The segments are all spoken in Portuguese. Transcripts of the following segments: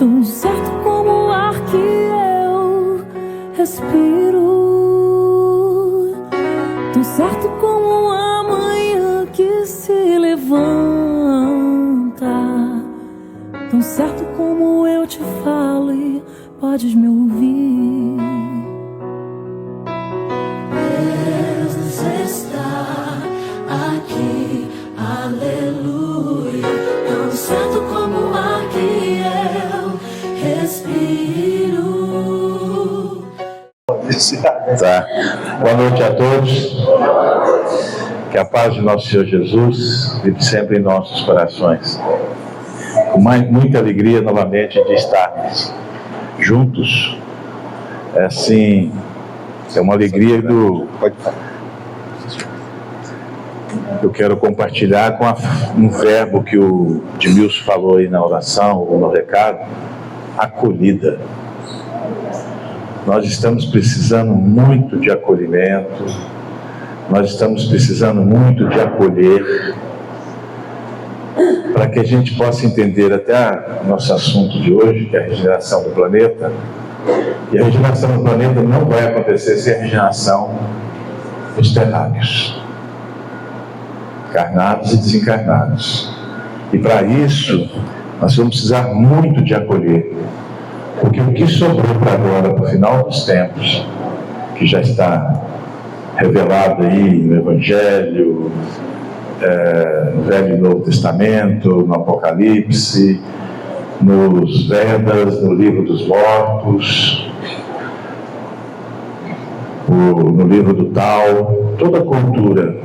tão certo como o ar que eu respiro, tão certo como a manhã que se levanta, tão certo como eu te falo e podes me ouvir. Deus está aqui, aleluia, tão certo como o ar que eu respiro. Tá. Boa noite a todos. Que a paz de nosso Senhor Jesus vive sempre em nossos corações. Com muita alegria novamente de estarmos juntos. É assim, é uma alegria eu quero compartilhar com um verbo que o Edmilson falou aí na oração, ou no recado: acolhida. Nós estamos precisando muito de acolhimento, nós estamos precisando muito de acolher, para que a gente possa entender até o nosso assunto de hoje, que é a regeneração do planeta. E a regeneração do planeta não vai acontecer sem a regeneração dos terráqueos, encarnados e desencarnados. E para isso, nós vamos precisar muito de acolher, porque o que sobrou para agora, para o final dos tempos, que já está revelado aí no Evangelho, no Velho e Novo Testamento, no Apocalipse, nos Vedas, no Livro dos Mortos, no Livro do Tao, toda a cultura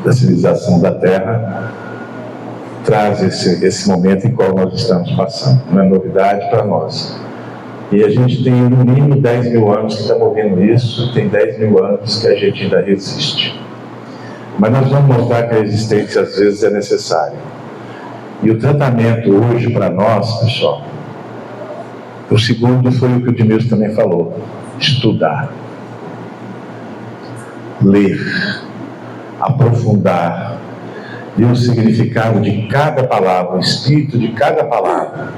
da civilização da Terra traz esse momento em qual nós estamos passando. Não é novidade para nós. E a gente tem no mínimo 10 mil anos que estamos ouvindo isso, tem 10 mil anos que a gente ainda resiste. Mas nós vamos mostrar que a resistência às vezes é necessária. E o tratamento hoje para nós, pessoal, o segundo foi o que o Edmilson também falou: estudar, ler, aprofundar, ver o significado de cada palavra, o espírito de cada palavra,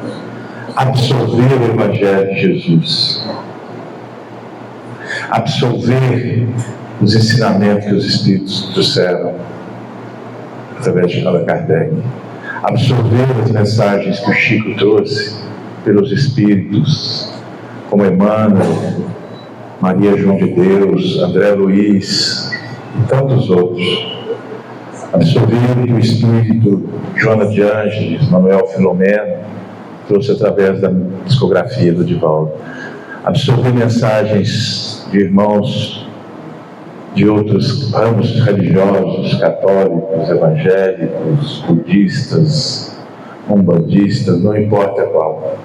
absorver o Evangelho de Jesus, absorver os ensinamentos que os espíritos trouxeram através de Allan Kardec, absorver as mensagens que o Chico trouxe pelos espíritos, como Emmanuel, Maria João de Deus, André Luiz e tantos outros. Absorver o que o espírito Joana de Ângeles, Manuel Filomeno trouxe através da psicografia do Divaldo. Absorver mensagens de irmãos de outros ramos religiosos, católicos, evangélicos, budistas, umbandistas, não importa qual.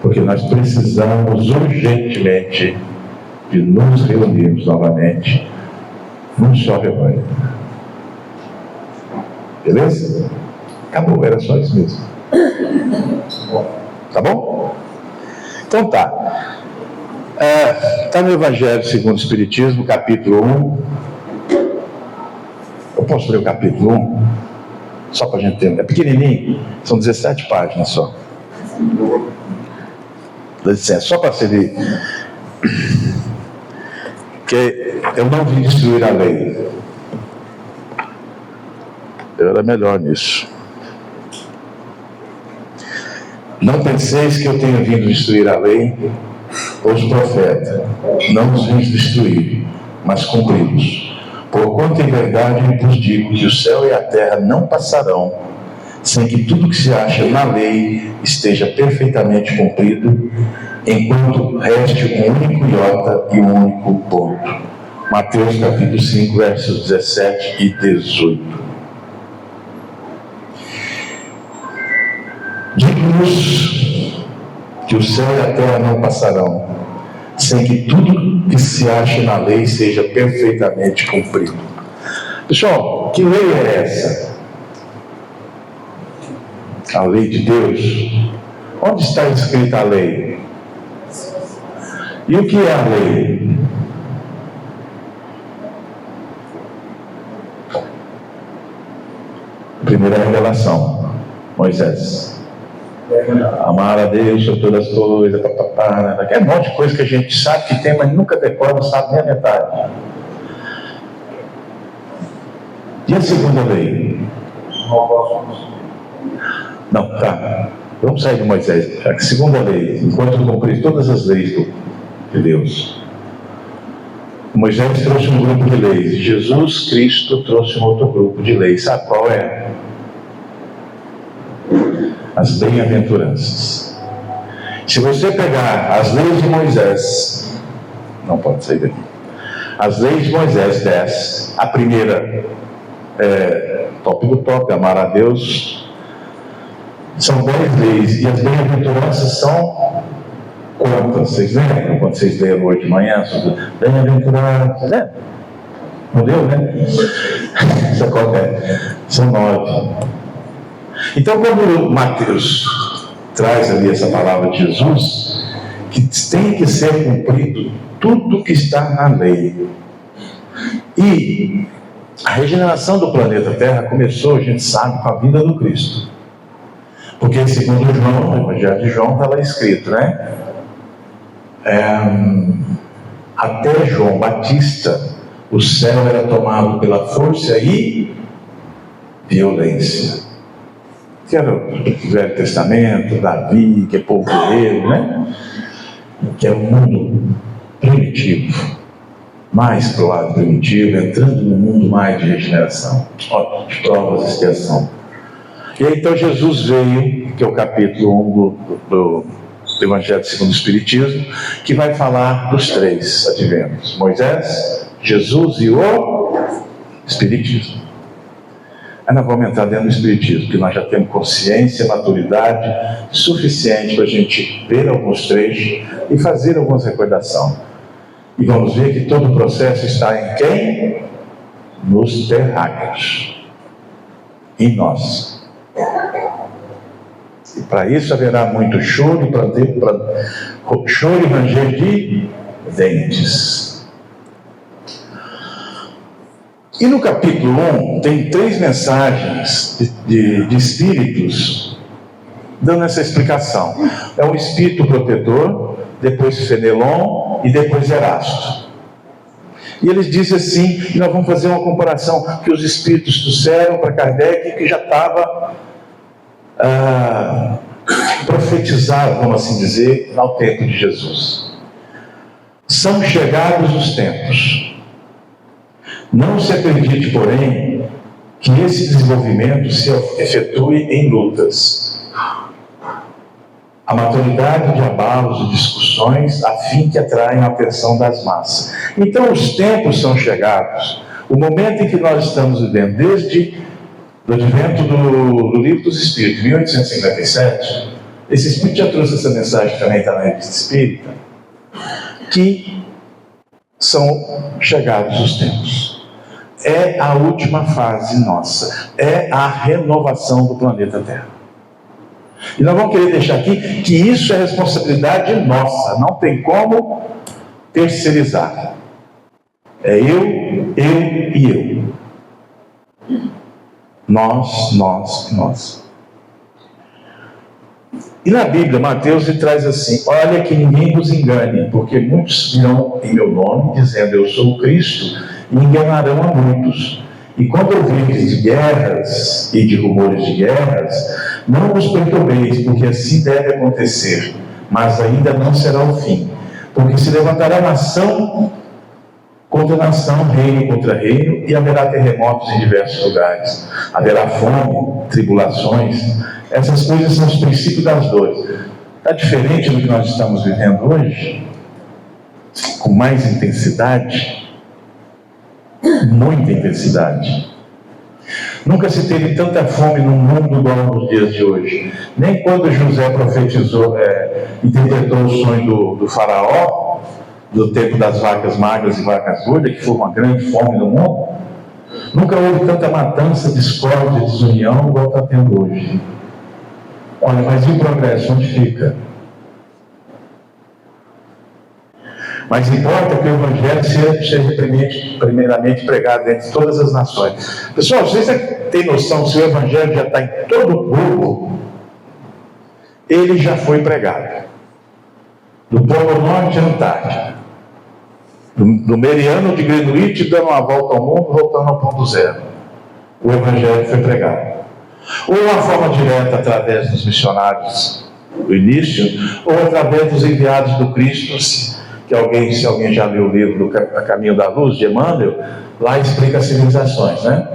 Porque nós precisamos urgentemente de nos reunirmos novamente num só rebanho. Beleza? Acabou, era só isso mesmo. Tá bom? Então tá. Está no Evangelho segundo o Espiritismo, capítulo 1. Eu posso ler o capítulo 1? Só para a gente ter. É pequenininho, são 17 páginas só. Dá licença, só para servir. Que eu não vim destruir a lei. Eu era melhor nisso. Não penseis que eu tenha vindo destruir a lei ou os profetas. Não os vim destruir, mas cumpri-los. Porquanto em verdade vos digo que o céu e a terra não passarão sem que tudo que se acha na lei esteja perfeitamente cumprido, enquanto reste um único iota e um único ponto. Mateus capítulo 5, versos 17 e 18. Digo-vos que o céu e a terra não passarão, sem que tudo que se ache na lei seja perfeitamente cumprido. Pessoal, que lei é essa? A lei de Deus? Onde está escrita a lei? E o que é a lei? Primeira revelação, Moisés. Amar a Deus sobre todas as coisas, é um monte de coisa que a gente sabe que tem, mas nunca decora, não sabe nem a metade. E a segunda lei? Não, tá. Vamos sair de Moisés. A segunda lei, enquanto cumprir todas as leis de Deus. Moisés trouxe um grupo de leis. Jesus Cristo trouxe um outro grupo de leis. Sabe qual é? As bem-aventuranças. Se você pegar as leis de Moisés, não pode sair daqui. As leis de Moisés 10, a primeira é top do top, amar a Deus. São 10 leis. E as bem-aventuranças são quantas? Vocês lembram quando vocês leram hoje de manhã? Bem-aventurados, né? Não deu, né? Isso acontece. São 9. Então, quando Mateus traz ali essa palavra de Jesus, que tem que ser cumprido tudo que está na lei. E a regeneração do planeta Terra começou, a gente sabe, com a vinda do Cristo. Porque segundo João, no Evangelho de João, está lá escrito, né? Até João Batista, o céu era tomado pela força e violência. Que era o Velho Testamento, Davi, que é povo guerreiro, né? Que é um mundo primitivo, mais para o lado primitivo, entrando no mundo mais de regeneração, de provas e expiação. E aí então Jesus veio, que é o capítulo 1 do Evangelho segundo o Espiritismo, que vai falar dos 3 adventos: Moisés, Jesus e o Espiritismo. Aí nós vamos entrar dentro do Espiritismo, porque nós já temos consciência, maturidade suficiente para a gente ver alguns trechos e fazer algumas recordações. E vamos ver que todo o processo está em quem? Nos terráqueos. Em nós. E para isso haverá muito choro e ranger de dentes. E no capítulo 1 tem 3 mensagens de espíritos dando essa explicação. É o espírito protetor, depois Fenelon e depois Erasto. E eles dizem assim, e nós vamos fazer uma comparação que os espíritos trouxeram para Kardec, que já estava profetizado, vamos assim dizer, no tempo de Jesus. São chegados os tempos. Não se acredite, porém, que esse desenvolvimento se efetue em lutas. A maturidade de abalos e discussões a fim que atraiam a atenção das massas. Então os tempos são chegados. O momento em que nós estamos vivendo, desde o advento do Livro dos Espíritos, 1857, esse Espírito já trouxe essa mensagem também, está na Revista Espírita, que são chegados os tempos. É a última fase nossa, é a renovação do planeta Terra. E nós vamos querer deixar aqui que isso é responsabilidade nossa, não tem como terceirizar. É eu e eu. Nós. E na Bíblia, Mateus lhe traz assim: olha que ninguém vos engane, porque muitos virão em meu nome, dizendo eu sou o Cristo, e enganarão a muitos. E quando ouvirdes de guerras e de rumores de guerras, não vos perturbeis, porque assim deve acontecer, mas ainda não será o fim. Porque se levantará nação contra nação, reino contra reino, e haverá terremotos em diversos lugares. Haverá fome, tribulações. Essas coisas são os princípios das dores. Está diferente do que nós estamos vivendo hoje? Com mais intensidade? Muita intensidade. Nunca se teve tanta fome no mundo igual nos dias de hoje. Nem quando José profetizou, interpretou o sonho do faraó, do tempo das vacas magras e vacas gordas, que foi uma grande fome no mundo. Nunca houve tanta matança, discórdia, desunião igual está tendo hoje. Olha, mas e o progresso? Onde fica? Mas importa que o Evangelho seja primeiramente pregado entre todas as nações. Pessoal, vocês têm noção, se o Evangelho já está em todo o povo, ele já foi pregado. Do Polo Norte à Antártica, do meridiano de Greenwich, dando uma volta ao mundo, voltando ao ponto zero. O Evangelho foi pregado. Ou de uma forma direta, através dos missionários do início, ou através dos enviados do Cristo, que se alguém já leu o livro do Caminho da Luz, de Emmanuel, lá explica as civilizações, né?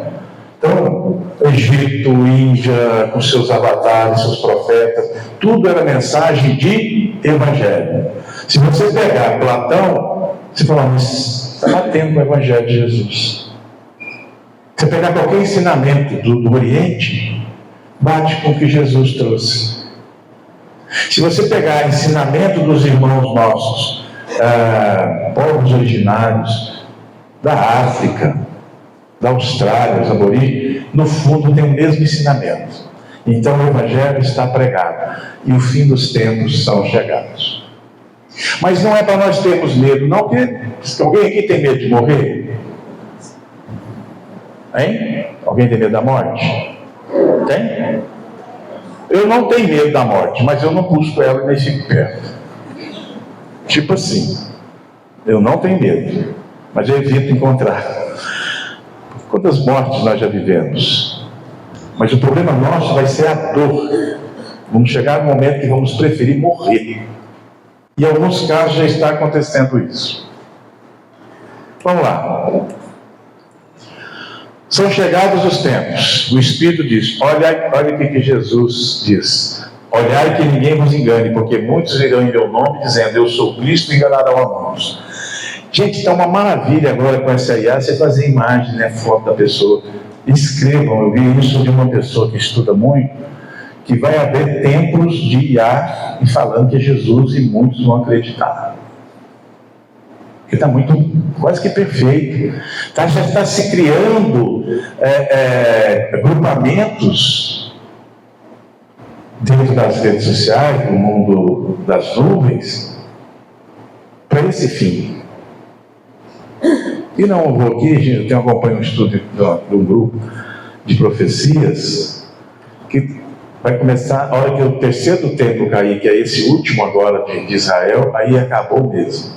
Então, Egito, Índia, com seus avatares, seus profetas, tudo era mensagem de Evangelho. Se você pegar Platão, você fala, mas está batendo com o Evangelho de Jesus. Se você pegar qualquer ensinamento do Oriente, bate com o que Jesus trouxe. Se você pegar ensinamento dos irmãos nossos, povos originários, da África, da Austrália, os aborígenes, no fundo tem o mesmo ensinamento. Então o Evangelho está pregado e o fim dos tempos são chegados. Mas não é para nós termos medo, não, porque alguém aqui tem medo de morrer? Hein? Alguém tem medo da morte? Tem? Eu não tenho medo da morte, mas eu não busco ela nem fico perto. Tipo assim, eu não tenho medo, mas eu evito encontrar. Quantas mortes nós já vivemos? Mas o problema nosso vai ser a dor. Vamos chegar no momento que vamos preferir morrer. E em alguns casos já está acontecendo isso. Vamos lá. São chegados os tempos. O Espírito diz, olha o que Jesus diz. Olhai que ninguém vos engane, porque muitos virão em meu nome, dizendo, eu sou Cristo, e enganarão a muitos. Gente, está uma maravilha agora com essa IA, você fazer imagem, né, foto da pessoa. Escrevam, eu vi isso de uma pessoa que estuda muito, que vai haver templos de IA e falando que é Jesus e muitos vão acreditar. Porque está muito, quase que perfeito. Já está se criando agrupamentos dentro das redes sociais, no mundo das nuvens, para esse fim. E não vou aqui, eu acompanho um estudo de um grupo de profecias que vai começar, a hora que o terceiro templo cair, que é esse último agora de Israel, aí acabou mesmo.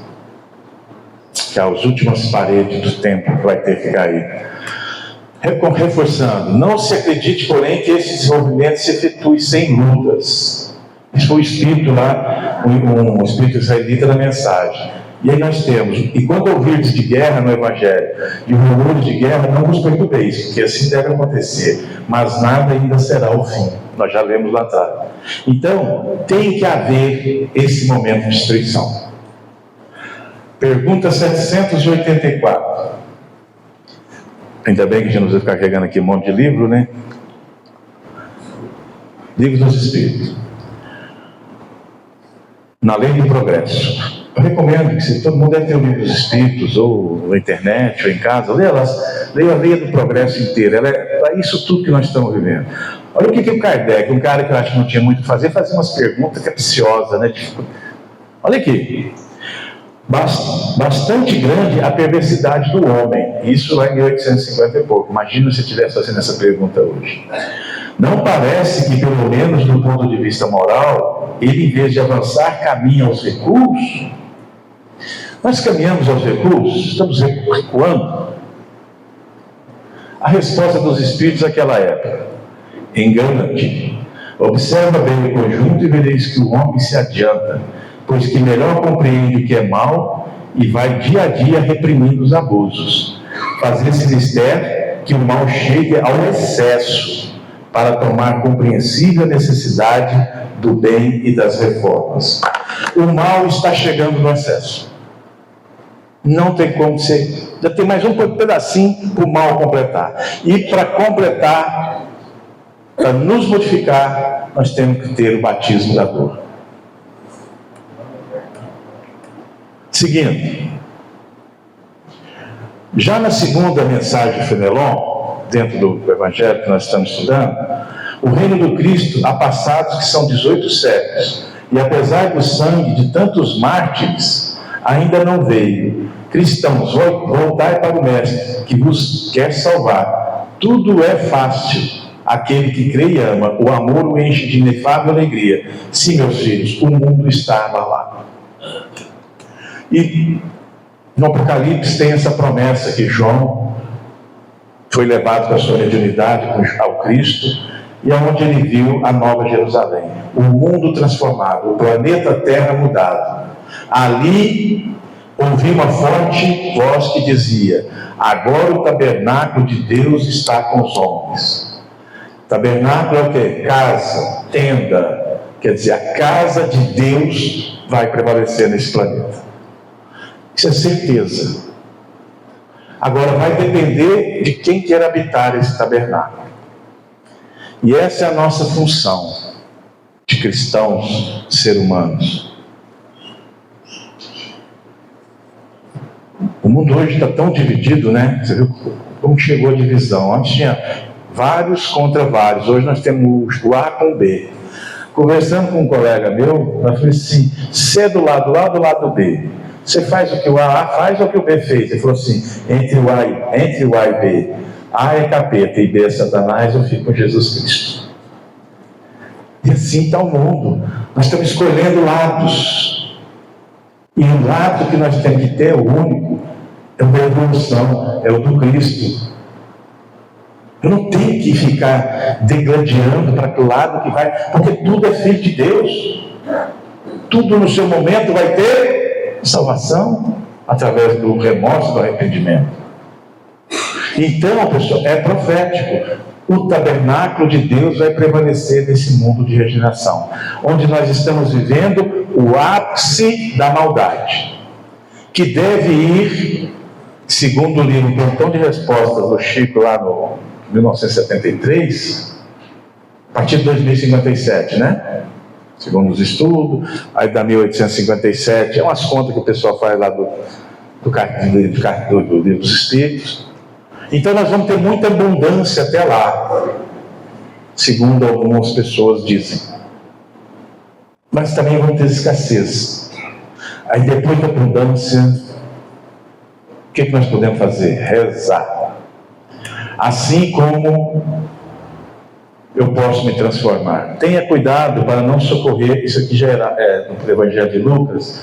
Que é as últimas paredes do templo que vai ter que cair. Reforçando, não se acredite, porém, que esse desenvolvimento se efetue sem lutas. Isso foi o espírito lá, um espírito israelita da mensagem. E aí nós temos, e quando ouvirdes de guerra no Evangelho, e o rumor de guerra, não vos perturbeis, porque assim deve acontecer, mas nada ainda será o fim. Nós já lemos lá atrás. Então, tem que haver esse momento de destruição. Pergunta 784. Ainda bem que a gente não vai ficar carregando aqui um monte de livro, né? Livros dos Espíritos. Na Lei do Progresso. Eu recomendo que, se todo mundo deve ter o Livro dos Espíritos, ou na internet, ou em casa, leia a Lei do Progresso inteira. Ela é para isso tudo que nós estamos vivendo. Olha o que o Kardec, um cara que eu acho que não tinha muito o que fazer, fazia umas perguntas capciosas, né? Olha aqui. Bastante grande a perversidade do homem. Isso lá em 1850 e pouco. Imagina se eu estivesse fazendo essa pergunta hoje. Não parece que, pelo menos do ponto de vista moral, ele, em vez de avançar, caminha aos recuos? Nós caminhamos aos recuos? Estamos recuando? A resposta dos espíritos naquela época: engana-te. Observa bem o conjunto e vereis que o homem se adianta, pois que melhor compreende o que é mal e vai dia a dia reprimindo os abusos. Fazer-se mister que o mal chegue ao excesso, para tomar compreensível a necessidade do bem e das reformas. O mal está chegando no excesso. Não tem como ser. Já tem mais um pedacinho para o mal completar. E para completar, para nos modificar, nós temos que ter o batismo da dor. Seguindo. Já na segunda mensagem de Fenelon, dentro do Evangelho que nós estamos estudando, o reino do Cristo há passados que são 18 séculos, e apesar do sangue de tantos mártires, ainda não veio. Cristãos, voltai para o Mestre, que vos quer salvar. Tudo é fácil, Aquele que crê e ama, o amor o enche de inefável alegria. Sim, meus filhos, o mundo está abalado. E no Apocalipse tem essa promessa que João foi levado com a sua mediunidade ao Cristo, e aonde ele viu a Nova Jerusalém, o mundo transformado, o planeta Terra mudado. Ali ouvi uma forte voz que dizia: agora o tabernáculo de Deus está com os homens. Tabernáculo é o quê? Casa, tenda. Quer dizer, a casa de Deus vai prevalecer nesse planeta. Isso é certeza. Agora vai depender de quem quer habitar esse tabernáculo. E essa é a nossa função de cristãos, de seres humanos. O mundo hoje está tão dividido, né? Você viu como chegou a divisão? Antes tinha vários contra vários. Hoje nós temos o A com o B. Conversando com um colega meu, eu falei assim: você é do lado A ou do lado B? Você faz o que o A faz ou o que o B fez? Ele falou assim: entre o A e B, A é capeta e B é Satanás, eu fico com Jesus Cristo. E assim está o mundo. Nós estamos escolhendo lados. E o lado que nós temos que ter, o único, é o da evolução, é o do Cristo. Eu não tenho que ficar degladiando para que lado que vai, porque tudo é filho de Deus. Tudo no seu momento vai ter salvação através do remorso, do arrependimento. Então, pessoal, é profético. O tabernáculo de Deus vai prevalecer nesse mundo de regeneração, onde nós estamos vivendo o ápice da maldade, que deve ir, segundo o livro Plantão de Respostas do Chico, lá no 1973, a partir de 2057, né? Segundo os estudos, aí dá 1857, é umas contas que o pessoal faz lá do livro dos Espíritos. Então nós vamos ter muita abundância até lá, segundo algumas pessoas dizem. Mas também vamos ter escassez. Aí depois da abundância, o que nós podemos fazer? Rezar. Assim como eu posso me transformar. Tenha cuidado para não socorrer, isso aqui já era no Evangelho de Lucas.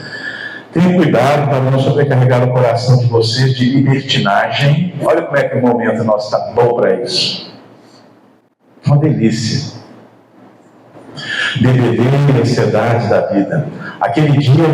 Tenha cuidado para não sobrecarregar o coração de vocês de libertinagem. Olha como é que o momento nosso está bom para isso. Uma delícia. Bebedeira e ansiedade da vida. Aquele dia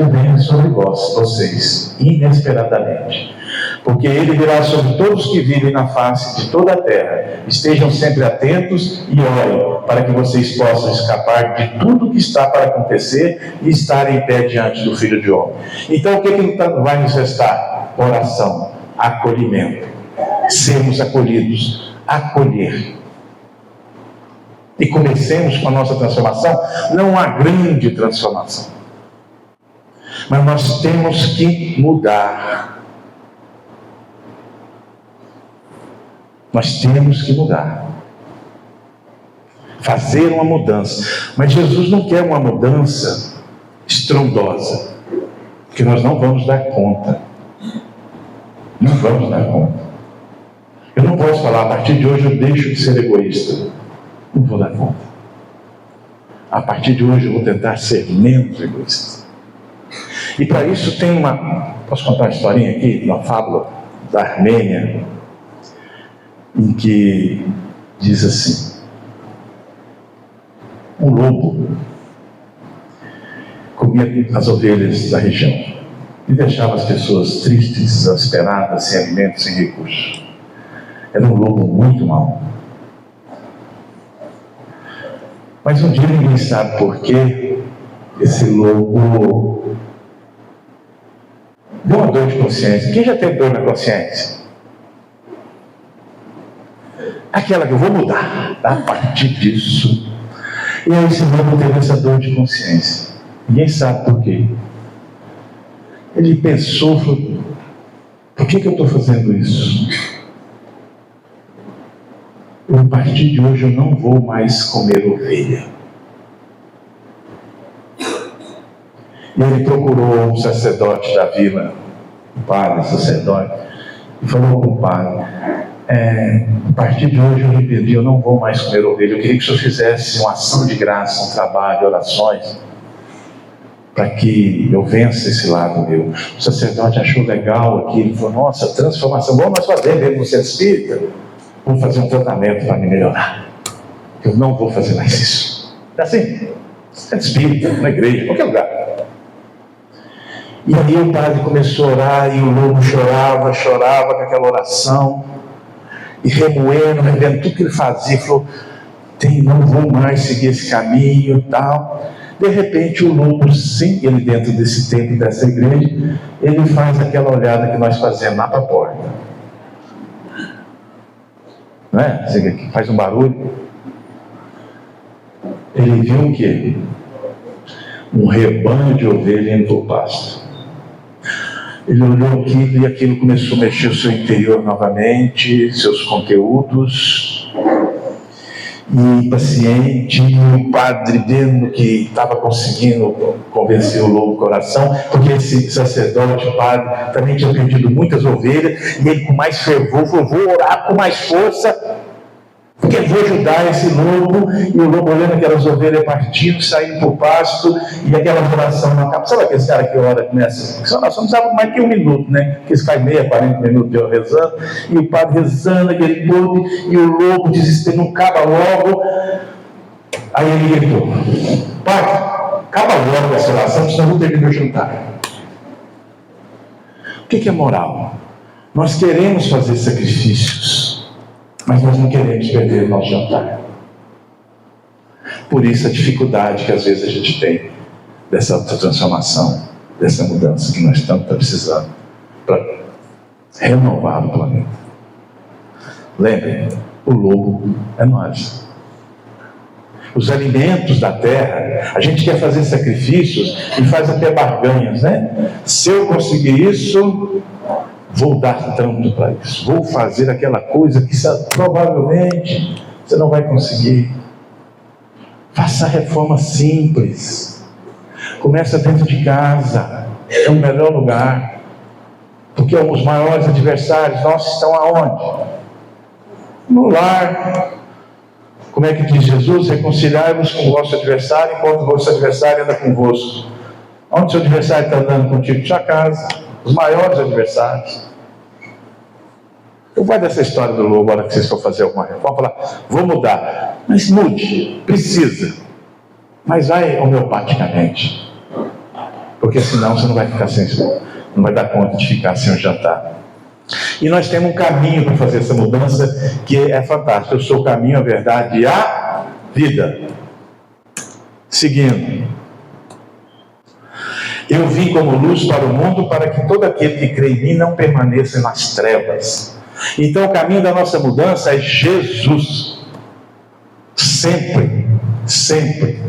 vem sobre vocês, inesperadamente. Porque ele virá sobre todos que vivem na face de toda a terra. Estejam sempre atentos e orem, para que vocês possam escapar de tudo que está para acontecer e estar em pé diante do Filho de Homem. Então, o que vai nos restar? Oração, acolhimento. Sermos acolhidos, acolher. E comecemos com a nossa transformação, não uma grande transformação, mas nós temos que mudar. Nós temos que mudar. Fazer uma mudança. Mas Jesus não quer uma mudança estrondosa, porque nós não vamos dar conta. Não vamos dar conta. Eu não posso falar: a partir de hoje eu deixo de ser egoísta. Não vou dar conta. A partir de hoje eu vou tentar ser menos egoísta. E para isso tem posso contar uma historinha aqui, uma fábula da Armênia, em que diz assim: um lobo comia as ovelhas da região e deixava as pessoas tristes, desesperadas, sem alimento, sem recursos. Era um lobo muito mau. Mas um dia ninguém sabe por que esse lobo deu uma dor de consciência. Quem já teve dor na consciência? Aquela que eu vou mudar a partir disso. E aí esse lobo teve essa dor de consciência. Ninguém sabe por quê. Ele pensou: por que eu estou fazendo isso? A partir de hoje eu não vou mais comer ovelha. E ele procurou um sacerdote da vila, um padre, sacerdote, e falou com o padre: A partir de hoje eu lhe pedi, eu não vou mais comer ovelha. Eu queria que o senhor fizesse uma ação de graça, um trabalho, orações, para que eu vença esse lado meu. O sacerdote achou legal aqui, ele falou, nossa, transformação, vamos nós fazer mesmo no centro espírita? Vamos fazer um tratamento para me melhorar. Eu não vou fazer mais isso. É assim, centro espírita, na igreja, em qualquer lugar. E aí o padre começou a orar, e o lobo chorava com aquela oração, e remoendo tudo que ele fazia, falou, não vou mais seguir esse caminho e tal. De repente o lobo, sim, ele dentro desse templo, dessa igreja, ele faz aquela olhada que nós fazemos lá para a porta. Não é? Você faz um barulho. Ele viu o quê? Um rebanho de ovelhas indo para o pasto. Ele olhou aquilo e aquilo começou a mexer o seu interior novamente, seus conteúdos. E paciente, o padre vendo que estava conseguindo convencer o lobo coração, porque esse sacerdote, o padre, também tinha perdido muitas ovelhas, e ele com mais fervor falou, vou orar com mais força, porque vou ajudar esse lobo. E o lobo olhando aquelas ovelhas partindo, saindo para o pasto, e aquela oração não acaba. Sabe aquele cara que ora nessa? Nós só não precisava mais que 1 minuto, né? Que eles caem 40 minutos de rezando, e o padre rezando aquele povo, e o lobo desespero, não acaba logo. Aí ele gritou, padre, acaba logo essa oração, senão não termina o jantar. O que é moral? Nós queremos fazer sacrifícios, mas nós não queremos perder o nosso jantar. Por isso a dificuldade que às vezes a gente tem dessa transformação, dessa mudança que nós tanto estamos precisando para renovar o planeta. Lembrem, o lobo é nós. Os alimentos da terra, a gente quer fazer sacrifícios e faz até barganhas, né? Se eu conseguir isso, vou dar tanto para isso, vou fazer aquela coisa que provavelmente você não vai conseguir. Faça a reforma simples, começa dentro de casa, é o melhor lugar, porque os maiores adversários nossos estão aonde? No lar. Como é que diz Jesus? Reconciliai-vos com o vosso adversário, enquanto o vosso adversário anda convosco. Onde o seu adversário está andando contigo? Na sua casa. Os maiores adversários. Eu vou dessa história do lobo, agora que vocês for fazer alguma reforma, falar, vou mudar. Mas mude, precisa. Mas vai homeopaticamente. Porque senão você não vai ficar sem, não vai dar conta de ficar sem o jantar. E nós temos um caminho para fazer essa mudança que é fantástico. Eu sou o caminho, a verdade e a vida. Seguindo. Eu vim como luz para o mundo, para que todo aquele que crê em mim não permaneça nas trevas. Então o caminho da nossa mudança é Jesus. Sempre, sempre.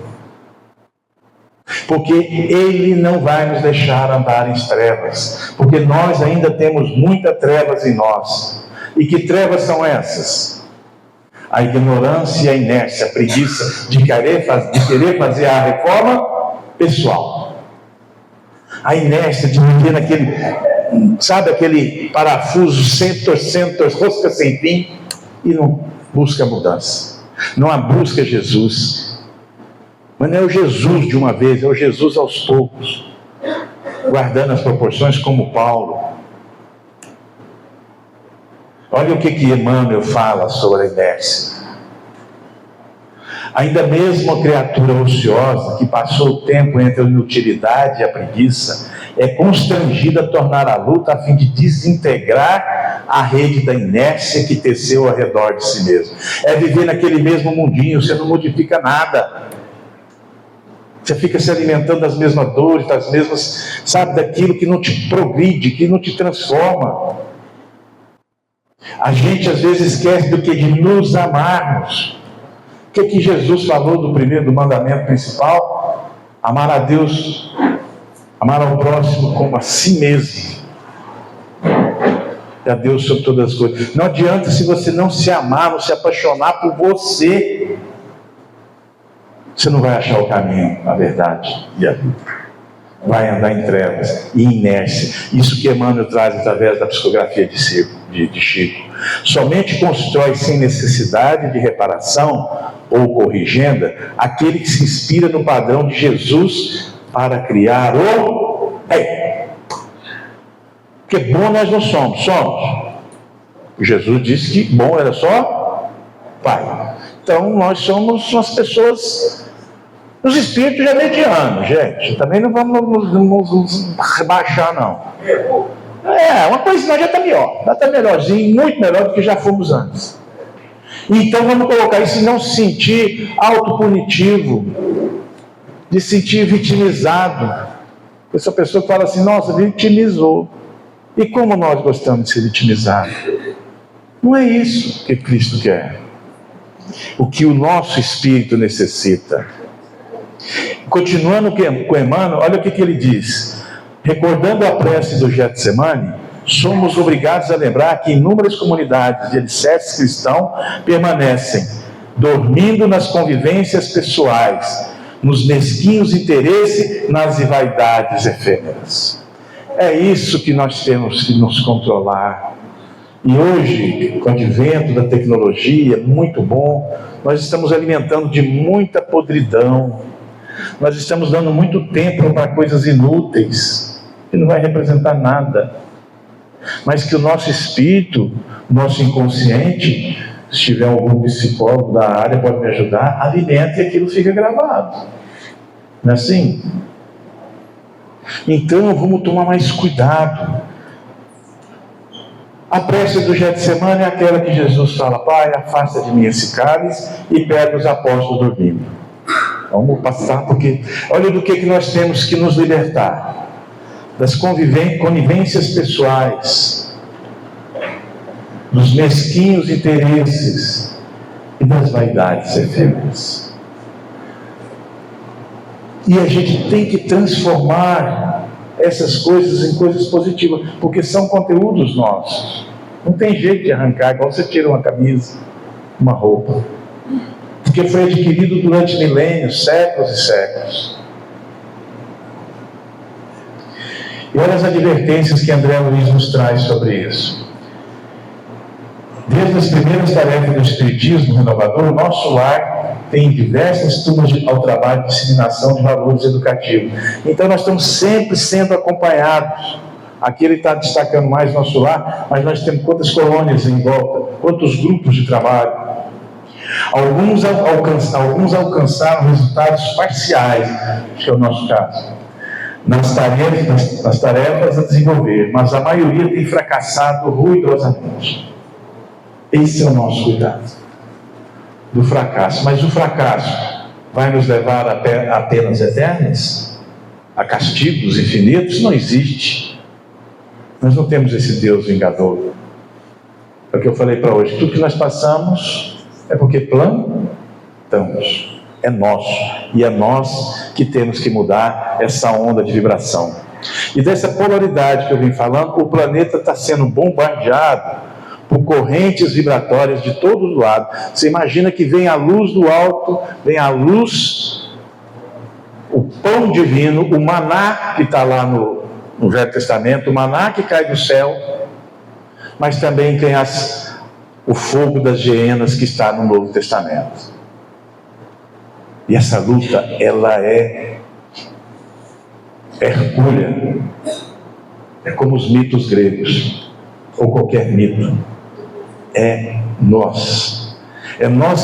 Porque Ele não vai nos deixar andar em trevas. Porque nós ainda temos muitas trevas em nós. E que trevas são essas? A ignorância e a inércia, a preguiça de querer fazer a reforma pessoal. A inércia de viver naquele, sabe, aquele parafuso torcendo, rosca sem fim, e não busca mudança. Não busca Jesus. Mas não é o Jesus de uma vez, é o Jesus aos poucos, guardando as proporções como Paulo. Olha o que Emmanuel fala sobre a inércia. Ainda mesmo a criatura ociosa, que passou o tempo entre a inutilidade e a preguiça, é constrangida a tornar a luta a fim de desintegrar a rede da inércia que teceu ao redor de si mesmo. É viver naquele mesmo mundinho, você não modifica nada. Você fica se alimentando das mesmas dores, das mesmas, sabe, daquilo que não te progride, que não te transforma. A gente às vezes esquece do que? De nos amarmos. O que Jesus falou do mandamento principal? Amar a Deus, amar ao próximo como a si mesmo. E a Deus sobre todas as coisas. Não adianta se você não se amar, não se apaixonar por você. Você não vai achar o caminho, a verdade e a vida. Vai andar em trevas e inércia. Isso que Emmanuel traz através da psicografia de Circo. de Chico. Somente constrói sem necessidade de reparação ou corrigenda aquele que se inspira no padrão de Jesus para criar o bem. Porque bom nós não somos. Jesus disse que bom era só Pai. Então nós somos umas pessoas, os espíritos já medianos, gente. Também não vamos nos rebaixar, não. Uma coisa já está melhor. Já está melhorzinho, muito melhor do que já fomos antes. Então vamos colocar isso e não se sentir autopunitivo, de se sentir vitimizado. Essa pessoa fala assim, nossa, vitimizou. E como nós gostamos de ser vitimizados? Não é isso que Cristo quer. O que o nosso espírito necessita. Continuando com Emmanuel, olha o que ele diz. Recordando a prece do Getsemane, somos obrigados a lembrar que inúmeras comunidades de alicerces cristãos permanecem dormindo nas convivências pessoais, nos mesquinhos interesses, nas vaidades efêmeras. É isso que nós temos que nos controlar. E hoje, com o advento da tecnologia, muito bom, nós estamos alimentando de muita podridão. Nós estamos dando muito tempo para coisas inúteis, que não vai representar nada. Mas que o nosso espírito, nosso inconsciente, se tiver algum psicólogo da área, pode me ajudar, alimenta e aquilo fica gravado. Não é assim? Então, vamos tomar mais cuidado. A prece do Getsemane é aquela que Jesus fala, Pai, afasta de mim esse cálice, e pega os apóstolos dormindo. Vamos passar, porque olha do que nós temos que nos libertar. Das conivências pessoais, dos mesquinhos interesses e das vaidades efêmeras. E a gente tem que transformar essas coisas em coisas positivas, porque são conteúdos nossos. Não tem jeito de arrancar, igual você tira uma camisa, uma roupa. Porque foi adquirido durante milênios, séculos e séculos. E olha as advertências que André Luiz nos traz sobre isso. Desde as primeiras tarefas do Espiritismo renovador, o nosso lar tem diversas turmas ao trabalho de disseminação de valores educativos. Então nós estamos sempre sendo acompanhados. Aqui ele está destacando mais nosso lar, mas nós temos quantas colônias em volta, quantos grupos de trabalho. Alguns alcançaram resultados parciais, que é o nosso caso, nas tarefas a desenvolver, mas a maioria tem fracassado ruidosamente. Esse é o nosso cuidado, do fracasso. Mas o fracasso vai nos levar a penas eternas? A castigos infinitos? Não existe. Nós não temos esse Deus vingador. É o que eu falei para hoje. Tudo que nós passamos é porque plantamos. É nosso. E é nós que temos que mudar essa onda de vibração. E dessa polaridade que eu vim falando, o planeta está sendo bombardeado por correntes vibratórias de todos os lados. Você imagina que vem a luz do alto, vem a luz, o pão divino, o maná que está lá no Velho Testamento, o maná que cai do céu, mas também tem o fogo das hienas que está no Novo Testamento. E essa luta, ela é hercúlea. É como os mitos gregos, ou qualquer mito. É nós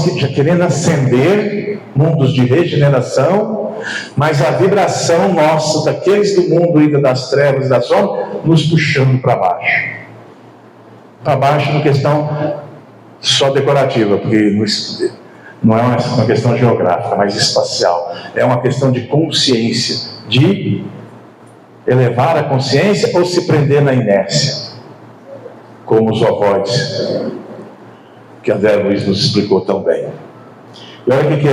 que já querendo ascender mundos de regeneração, mas a vibração nossa, daqueles do mundo ainda das trevas e da sombra, nos puxando para baixo na questão só decorativa, porque não é uma questão geográfica, mas espacial, é uma questão de consciência, de elevar a consciência ou se prender na inércia, como os ovoides, que André Luiz nos explicou tão bem. E olha o que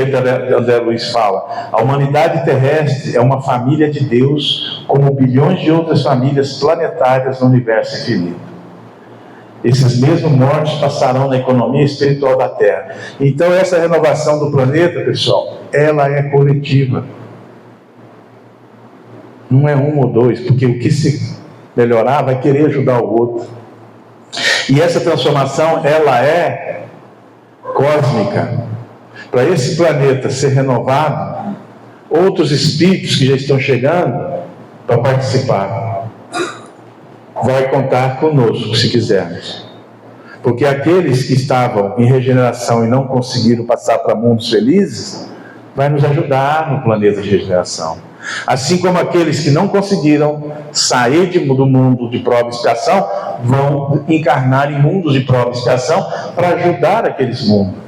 André Luiz fala: a humanidade terrestre é uma família de Deus, como bilhões de outras famílias planetárias no universo infinito. Esses mesmos mortos passarão na economia espiritual da Terra. Então essa renovação do planeta, pessoal, ela é coletiva. Não é um ou dois, porque o que se melhorar vai querer ajudar o outro. E essa transformação, ela é cósmica. Para esse planeta ser renovado, outros espíritos que já estão chegando para participar, vai contar conosco, se quisermos. Porque aqueles que estavam em regeneração e não conseguiram passar para mundos felizes, vai nos ajudar no planeta de regeneração. Assim como aqueles que não conseguiram sair do mundo de prova e expiação, vão encarnar em mundos de prova e expiação para ajudar aqueles mundos.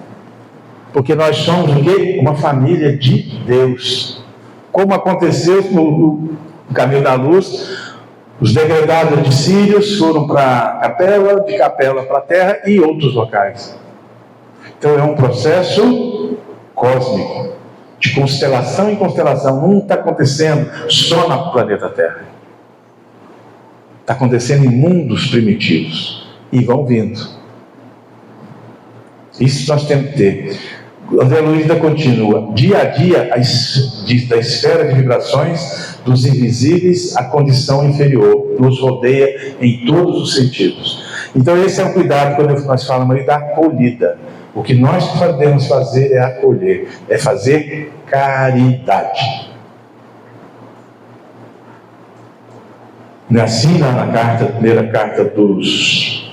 Porque nós somos o quê? Uma família de Deus. Como aconteceu no Caminho da Luz, os degredados de Sírios foram para Capela, de Capela para a Terra e outros locais. Então é um processo cósmico, de constelação em constelação. Não está acontecendo só no planeta Terra. Está acontecendo em mundos primitivos. E vão vindo. Isso nós temos que ter. André Luiz ainda continua. Dia a dia, da esfera de vibrações dos invisíveis, a condição inferior nos rodeia em todos os sentidos. Então esse é o cuidado quando nós falamos aí da acolhida. O que nós podemos fazer é acolher, é fazer caridade. Não é assim na primeira carta dos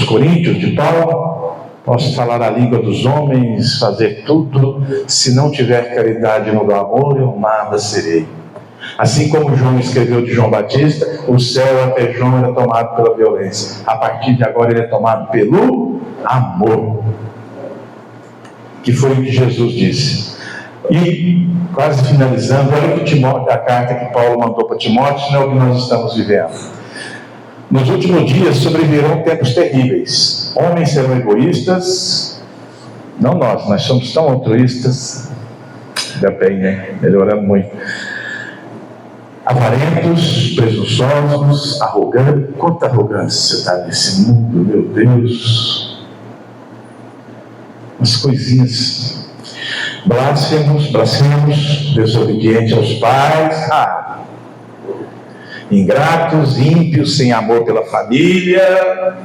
Coríntios, de Paulo? Posso falar a língua dos homens, fazer tudo, se não tiver caridade no amor, eu nada serei. Assim como João escreveu de João Batista, o céu até João era tomado pela violência. A partir de agora ele é tomado pelo amor. Que foi o que Jesus disse. E, quase finalizando, olha o que Timóteo, a carta que Paulo mandou para Timóteo, não é o que nós estamos vivendo. Nos últimos dias sobrevirão tempos terríveis. Homens serão egoístas, não nós somos tão altruístas, ainda bem, né? Melhoramos muito. Avarentos, presunçosos, arrogantes. Quanta arrogância está nesse mundo, meu Deus. Umas coisinhas. Blasfemos, desobedientes aos pais, ingratos, ímpios, sem amor pela família,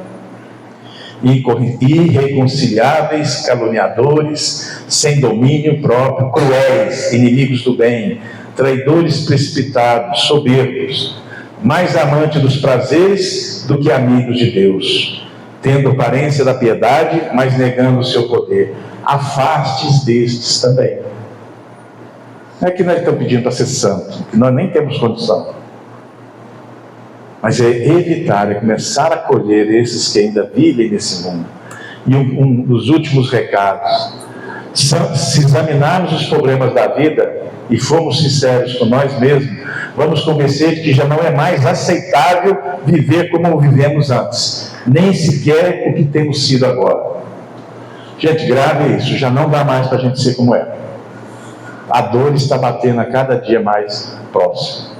irreconciliáveis, caluniadores, sem domínio próprio, cruéis, inimigos do bem, traidores precipitados, soberbos, mais amantes dos prazeres do que amigos de Deus, tendo aparência da piedade, mas negando o seu poder. Afastes destes também. Não é que nós estamos pedindo para ser santo, que nós nem temos condição. Mas é evitar, é começar a acolher esses que ainda vivem nesse mundo. E um dos últimos recados: se examinarmos os problemas da vida e formos sinceros com nós mesmos, vamos convencer de que já não é mais aceitável viver como vivemos antes, nem sequer o que temos sido agora. Gente, grave isso, já não dá mais para a gente ser como é. A dor está batendo a cada dia mais próximo.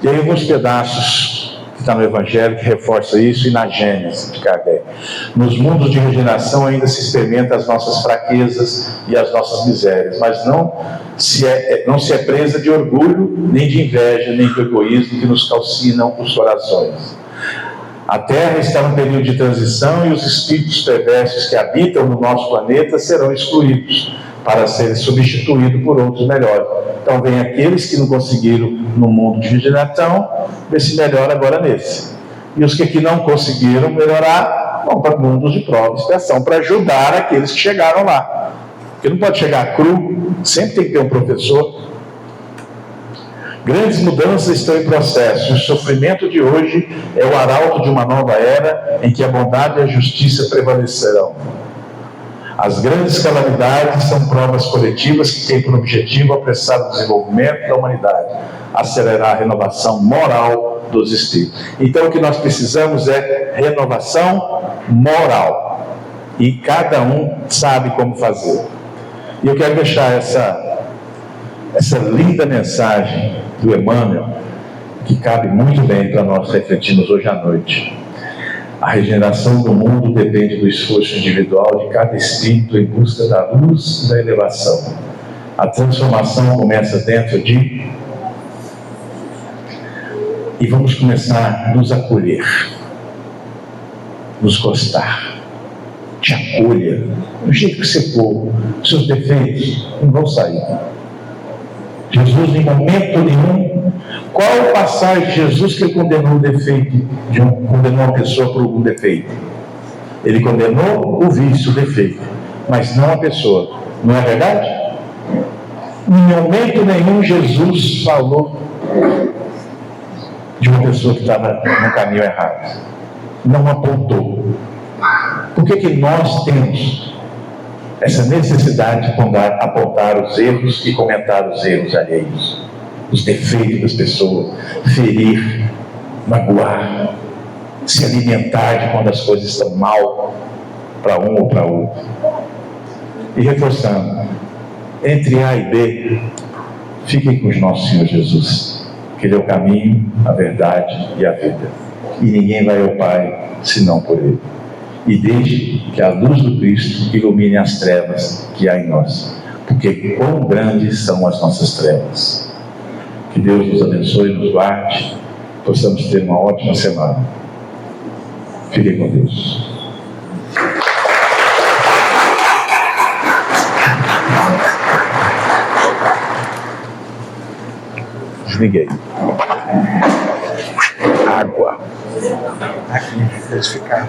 E aí alguns pedaços que está no Evangelho que reforça isso, e na Gênesis de Kardec. Nos mundos de regeneração ainda se experimenta as nossas fraquezas e as nossas misérias, mas não se é presa de orgulho, nem de inveja, nem do egoísmo que nos calcinam os corações. A Terra está num período de transição e os espíritos perversos que habitam no nosso planeta serão excluídos para serem substituídos por outros melhores. Então vem aqueles que não conseguiram no mundo de regeneração, ver se melhora agora nesse. E os que aqui não conseguiram melhorar, vão para mundos de prova e expiação, para ajudar aqueles que chegaram lá. Porque não pode chegar cru, sempre tem que ter um professor. Grandes mudanças estão em processo. O sofrimento de hoje é o arauto de uma nova era em que a bondade e a justiça prevalecerão. As grandes calamidades são provas coletivas que têm por objetivo apressar o desenvolvimento da humanidade, acelerar a renovação moral dos espíritos. Então o que nós precisamos é renovação moral. E cada um sabe como fazer. E eu quero deixar essa linda mensagem do Emmanuel, que cabe muito bem para nós refletirmos hoje à noite. A regeneração do mundo depende do esforço individual de cada espírito em busca da luz e da elevação. A transformação começa dentro de... E vamos começar a nos acolher, nos gostar. Te acolha do jeito que você for. Os seus defeitos não vão sair. Jesus, em momento nenhum, qual passagem de Jesus que ele condenou o defeito, condenou a pessoa por algum defeito? Ele condenou o vício, o defeito, mas não a pessoa. Não é verdade? Em momento nenhum Jesus falou de uma pessoa que estava no caminho errado. Não apontou. Por que nós temos essa necessidade de apontar os erros e comentar os erros alheios, os defeitos das pessoas, ferir, magoar, se alimentar de quando as coisas estão mal para um ou para outro? E reforçando, entre A e B, fiquem com o nosso Senhor Jesus, que Ele é o caminho, a verdade e a vida, e ninguém vai ao Pai senão por Ele. E deixe que a luz do Cristo ilumine as trevas que há em nós, porque quão grandes são as nossas trevas. Que Deus nos abençoe, nos guarde, possamos ter uma ótima semana. Fiquem com Deus. Desliguei. Água. Aqui, eles ficaram.